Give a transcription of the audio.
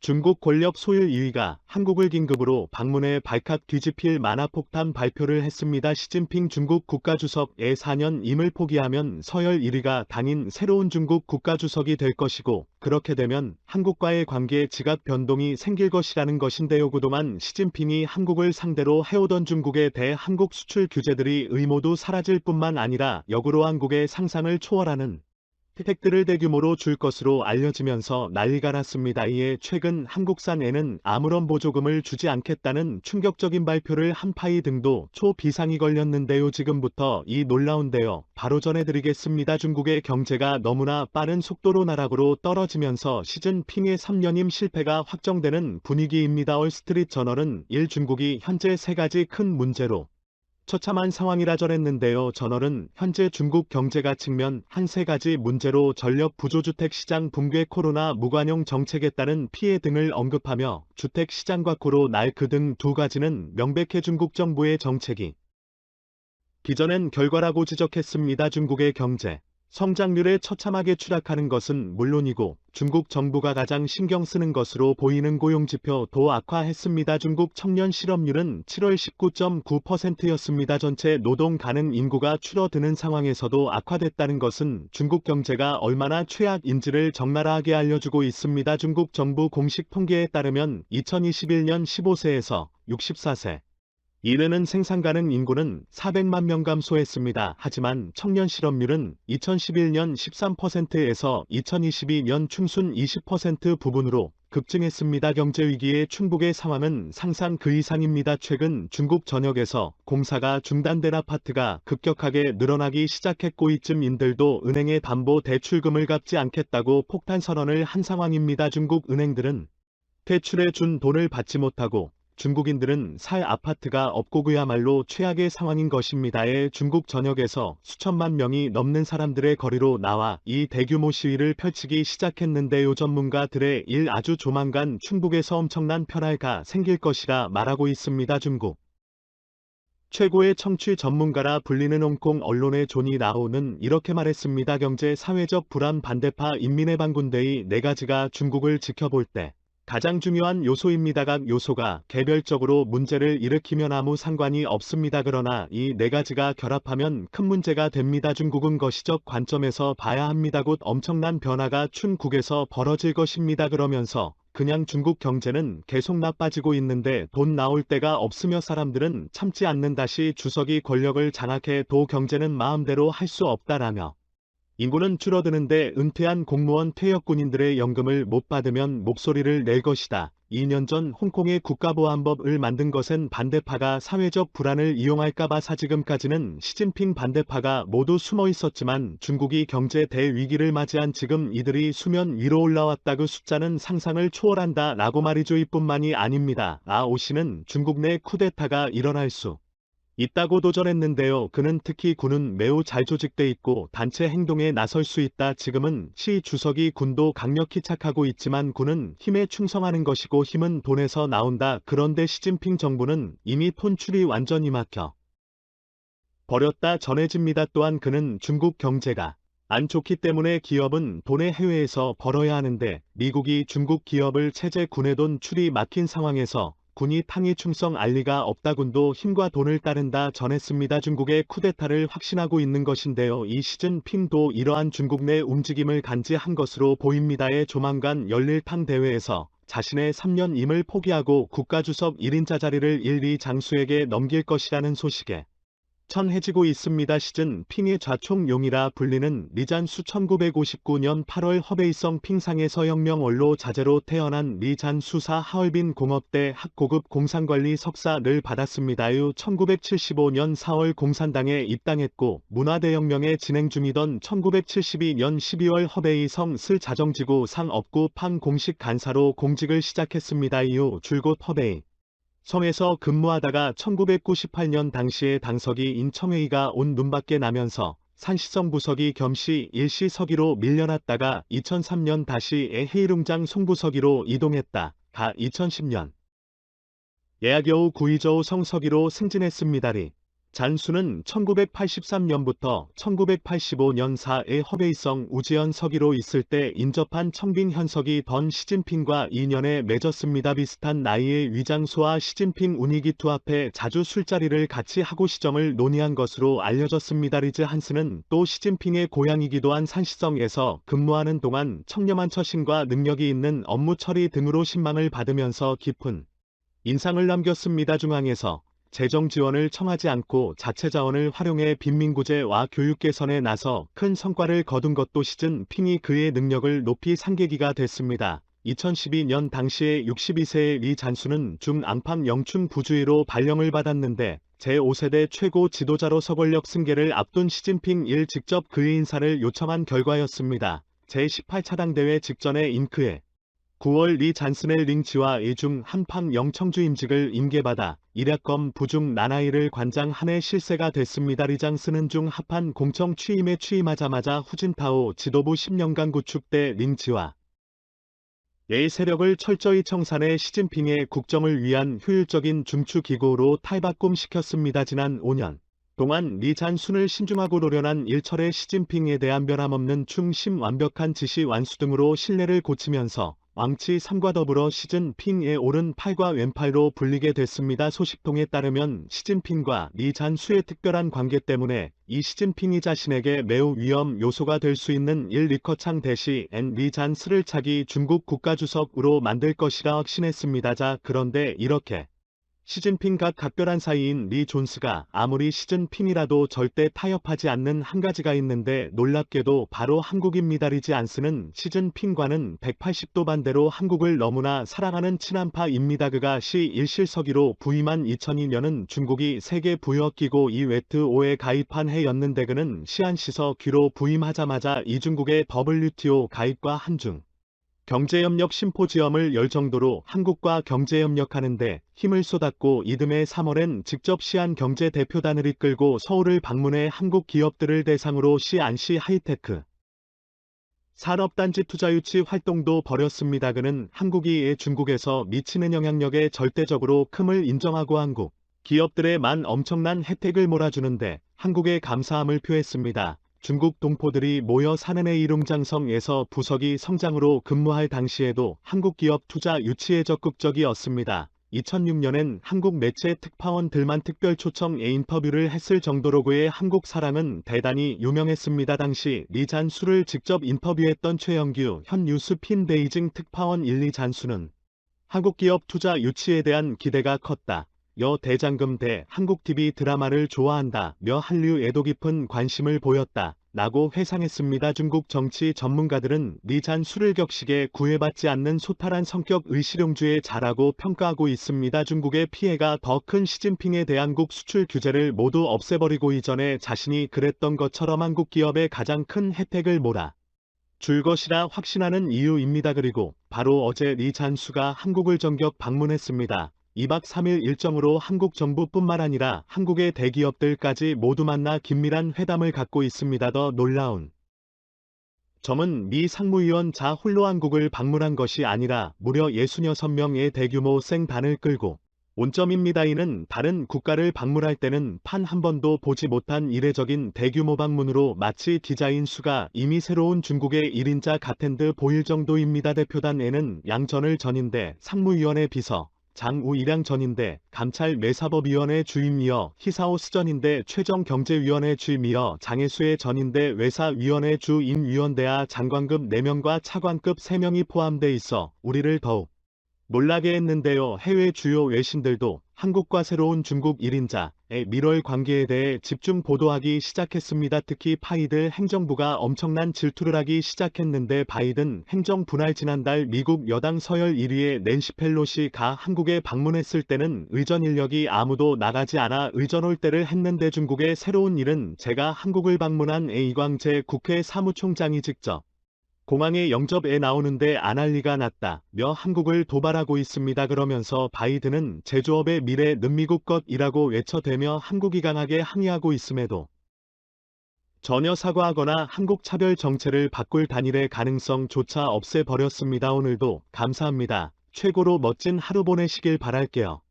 중국 권력 소유 2위가 한국을 긴급으로 방문해 발칵 뒤집힐 만화폭탄 발표를 했습니다. 시진핑 중국 국가주석의 4년임을 포기하면 서열 1위가 당인 새로운 중국 국가주석이 될 것이고, 그렇게 되면 한국과의 관계에 지각 변동이 생길 것이라는 것인데요. 그동안 시진핑이 한국을 상대로 해오던 중국에 대해 한국 수출 규제들이 의모두 사라질 뿐만 아니라 역으로 한국의 상상을 초월하는 혜택들을 대규모로 줄 것으로 알려지면서 난리가 났습니다. 이에 최근 한국산에는 아무런 보조금을 주지 않겠다는 충격적인 발표를 한 파이 등도 초비상이 걸렸는데요. 지금부터 이 놀라운데요. 바로 전해드리겠습니다. 중국의 경제가 너무나 빠른 속도로 나락으로 떨어지면서 시진핑의 3년임 실패가 확정되는 분위기입니다. 월스트리트 저널은 중국이 현재 3가지 큰 문제로 처참한 상황이라 전했는데요. 저널은 현재 중국 경제가 측면 한 3가지 문제로 전력 부조주택 시장 붕괴, 코로나 무관용 정책에 따른 피해 등을 언급하며 주택 시장과 코로나19 등 2가지는 명백해 중국 정부의 정책이 기전엔 결과라고 지적했습니다. 중국의 경제 성장률에 처참하게 추락하는 것은 물론이고 중국 정부가 가장 신경 쓰는 것으로 보이는 고용지표도 악화했습니다. 중국 청년 실업률은 7월 19.9%였습니다. 전체 노동 가능 인구가 줄어드는 상황에서도 악화됐다는 것은 중국 경제가 얼마나 최악인지를 적나라하게 알려주고 있습니다. 중국 정부 공식 통계에 따르면 2021년 15세에서 64세 이르는 생산 가능 인구는 400만 명 감소했습니다. 하지만 청년 실업률은 2011년 13%에서 2022년 중순 20% 부분으로 급증했습니다. 경제위기의 충북의 상황은 상상 그 이상입니다. 최근 중국 전역에서 공사가 중단된 아파트가 급격하게 늘어나기 시작했고, 이쯤인들도 은행에 담보 대출금을 갚지 않겠다고 폭탄 선언을 한 상황입니다. 중국 은행들은 대출에 준 돈을 받지 못하고 중국인들은 살 아파트가 없고 그야말로 최악의 상황인 것입니다. 중국 전역에서 수천만 명이 넘는 사람들의 거리로 나와 이 대규모 시위를 펼치기 시작했는데요. 전문가들의 아주 조만간 충북에서 엄청난 변화가 생길 것이라 말하고 있습니다. 중국 최고의 청취 전문가라 불리는 홍콩 언론의 존이 라오는 이렇게 말했습니다. 경제 사회적 불안 반대파 인민해방군대의 4가지가 중국을 지켜볼 때 가장 중요한 요소입니다. 각 요소가 개별적으로 문제를 일으키면 아무 상관이 없습니다. 그러나 이 4가지가 결합하면 큰 문제가 됩니다. 중국은 거시적 관점에서 봐야 합니다. 곧 엄청난 변화가 춘국에서 벌어질 것입니다. 그러면서 그냥 중국 경제는 계속 나빠지고 있는데 돈 나올 데가 없으며 사람들은 참지 않는, 다시 주석이 권력을 장악해도 경제는 마음대로 할 수 없다라며 인구는 줄어드는데 은퇴한 공무원 퇴역군인들의 연금을 못 받으면 목소리를 낼 것이다. 2년 전 홍콩의 국가보안법을 만든 것은 반대파가 사회적 불안을 이용할까봐 지금까지는 시진핑 반대파가 모두 숨어 있었지만 중국이 경제 대위기를 맞이한 지금 이들이 수면 위로 올라왔다. 그 숫자는 상상을 초월한다 라고 말이죠. 이뿐만이 아닙니다. 오씨는 중국 내 쿠데타가 일어날 수 있다고 도전했는데요. 그는 특히 군은 매우 잘 조직돼 있고 단체 행동에 나설 수 있다. 지금은 시 주석이 군도 강력히 착하고 있지만 군은 힘에 충성하는 것이고 힘은 돈에서 나온다. 그런데 시진핑 정부는 이미 톤출이 완전히 막혀 버렸다 전해집니다. 또한 그는 중국 경제가 안 좋기 때문에 기업은 돈을 해외에서 벌어야 하는데 미국이 중국 기업을 체제 군의 돈 출이 막힌 상황에서 군이 탕이 충성 알 리가 없다. 군도 힘과 돈을 따른다 전했습니다. 중국의 쿠데타를 확신하고 있는 것인데요. 이 시진핑도 이러한 중국 내 움직임을 간지한 것으로 보입니다. 조만간 열릴 탕 대회에서 자신의 3년임을 포기하고 국가주석 1인자 자리를 1, 2 장수에게 넘길 것이라는 소식에 천해지고 있습니다. 시진핑의 좌총용이라 불리는 리잔수 1959년 8월 허베이성 핑상에서 혁명원로 자제로 태어난 리잔수사 하얼빈 공업대 학고급 공산관리 석사를 받았습니다. 이후 1975년 4월 공산당에 입당했고 문화대혁명에 진행 중이던 1972년 12월 허베이성 스 자정지구 상업구 판 공식 간사로 공직을 시작했습니다. 이후 줄곧 허베이 성에서 근무하다가 1998년 당시에 당서기 인청회의가 온 눈밖에 나면서 산시성 부서기 겸시 일시서기로 밀려났다가 2003년 다시 해일웅장 송부서기로 이동했다. 2010년 예하겨우 구의저우 성서기로 승진했습니다. 잔수는 1983년부터 1985년 4에 허베이성 우지연 서기로 있을 때 인접한 청빙 현석이 던 시진핑과 인연에 맺었습니다. 비슷한 나이의 위장수와 시진핑 운이기 투합해 자주 술자리를 같이 하고 시정을 논의한 것으로 알려졌습니다. 리즈 한스는 또 시진핑의 고향이기도 한 산시성에서 근무하는 동안 청렴한 처신과 능력이 있는 업무 처리 등으로 신망을 받으면서 깊은 인상을 남겼습니다. 중앙에서 재정 지원을 청하지 않고 자체 자원을 활용해 빈민구제와 교육 개선에 나서 큰 성과를 거둔 것도 시진핑이 그의 능력을 높이 상계기가 됐습니다. 2012년 당시에 62세의 리 잔수는 중앙팡 영춘 부주의로 발령을 받았는데 제5세대 최고 지도자로 서권력 승계를 앞둔 시진핑 일 직접 그의 인사를 요청한 결과였습니다. 제18차당 대회 직전에 잉크해 9월 리 잔슨의 링치와 이중 한팡 영청주 임직을 임계받아 일약검 부중 나나이를 관장 한 해 실세가 됐습니다. 리 잔슨은 중 합한 공청 취임에 취임하자마자 후진타오 지도부 10년간 구축대 링치와 의 세력을 철저히 청산해 시진핑의 국정을 위한 효율적인 중추기구로 탈바꿈시켰습니다. 지난 5년 동안 리 잔순을 신중하고 노련한 일철의 시진핑에 대한 변함없는 충심 완벽한 지시 완수 등으로 신뢰를 고치면서 왕치 3과 더불어 시진핑의 오른 팔과 왼팔로 불리게 됐습니다. 소식통에 따르면 시진핑과 리 잔수의 특별한 관계 때문에 이 시진핑이 자신에게 매우 위험 요소가 될 수 있는 일 리커창 대시 리 잔스를 차기 중국 국가주석으로 만들 것이라 확신했습니다. 그런데 이렇게 시진핑과 각별한 사이인 리 존스가 아무리 시진핑이라도 절대 타협하지 않는 한 가지가 있는데 놀랍게도 바로 한국입니다. 리지 안스는 시진핑과는 180도 반대로 한국을 너무나 사랑하는 친한파입니다. 그가 시1실서기로 부임한 2002년은 중국이 세계 부여기구 WTO에 가입한 해였는데 그는 시안시서 귀로 부임하자마자 이중국의 WTO 가입과 한중 경제협력 심포지엄을 열 정도로 한국과 경제협력하는데 힘을 쏟았고 이듬해 3월엔 직접 시안 경제대표단을 이끌고 서울을 방문해 한국 기업들을 대상으로 시안시 하이테크 산업단지 투자유치 활동도 벌였습니다. 그는 한국이 중국에서 미치는 영향력에 절대적으로 큼을 인정하고 한국 기업들의 엄청난 혜택을 몰아주는데 한국에 감사함을 표했습니다. 중국 동포들이 모여 사는 일웅장성에서 부석이 성장으로 근무할 당시에도 한국 기업 투자 유치에 적극적이었습니다. 2006년엔 한국 매체 특파원들만 특별 초청에 인터뷰를 했을 정도로 그의 한국 사랑은 대단히 유명했습니다. 당시 리 잔수를 직접 인터뷰했던 최영규 현 뉴스핀 베이징 특파원 1, 리 잔수는 한국 기업 투자 유치에 대한 기대가 컸다. 여 대장금 대 한국TV 드라마를 좋아한다. 며 한류에도 깊은 관심을 보였다. 라고 회상했습니다. 중국 정치 전문가들은 리 잔수를 격식에 구애받지 않는 소탈한 성격 의실용주의 자라고 평가하고 있습니다. 중국의 피해가 더 큰 시진핑의 대한국 수출 규제를 모두 없애버리고 이전에 자신이 그랬던 것처럼 한국 기업의 가장 큰 혜택을 몰아 줄 것이라 확신하는 이유입니다. 그리고 바로 어제 리 잔수가 한국을 전격 방문했습니다. 2박 3일 일정으로 한국 정부뿐만 아니라 한국의 대기업들까지 모두 만나 긴밀한 회담을 갖고 있습니다. 더 놀라운 점은 미 상무위원 자 홀로 한국을 방문한 것이 아니라 무려 66명의 대규모 생단을 끌고 온 점입니다. 이는 다른 국가를 방문할 때는 판 한 번도 보지 못한 이례적인 대규모 방문으로 마치 디자인 수가 이미 새로운 중국의 1인자 같은 듯 보일 정도입니다. 대표단에는 양전을 전인대 상무위원회 비서 장우일양 전인대 감찰 매사법위원회 주임이어 히사오 스전인대 최정경제위원회 주임이어 장혜수의 전인대 외사위원회 주임위원대하 장관급 4명과 차관급 3명이 포함돼 있어 우리를 더욱 놀라게 했는데요. 해외 주요 외신들도 한국과 새로운 중국 1인자의 밀월 관계에 대해 집중 보도하기 시작했습니다. 특히 파이든 행정부가 엄청난 질투를 하기 시작했는데 바이든 행정 분할 지난달 미국 여당 서열 1위의 낸시 펠로시가 한국에 방문했을 때는 의전 인력이 아무도 나가지 않아 의전 올 때를 했는데 중국의 새로운 일은 제가 한국을 방문한 이광재 국회 사무총장이 직접 공항에 영접에 나오는데 안 할 리가 낫다. 며 한국을 도발하고 있습니다. 그러면서 바이든은 제조업의 미래는 미국 것이라고 외쳐대며 한국이 강하게 항의하고 있음에도 전혀 사과하거나 한국 차별 정체를 바꿀 단일의 가능성조차 없애버렸습니다. 오늘도 감사합니다. 최고로 멋진 하루 보내시길 바랄게요.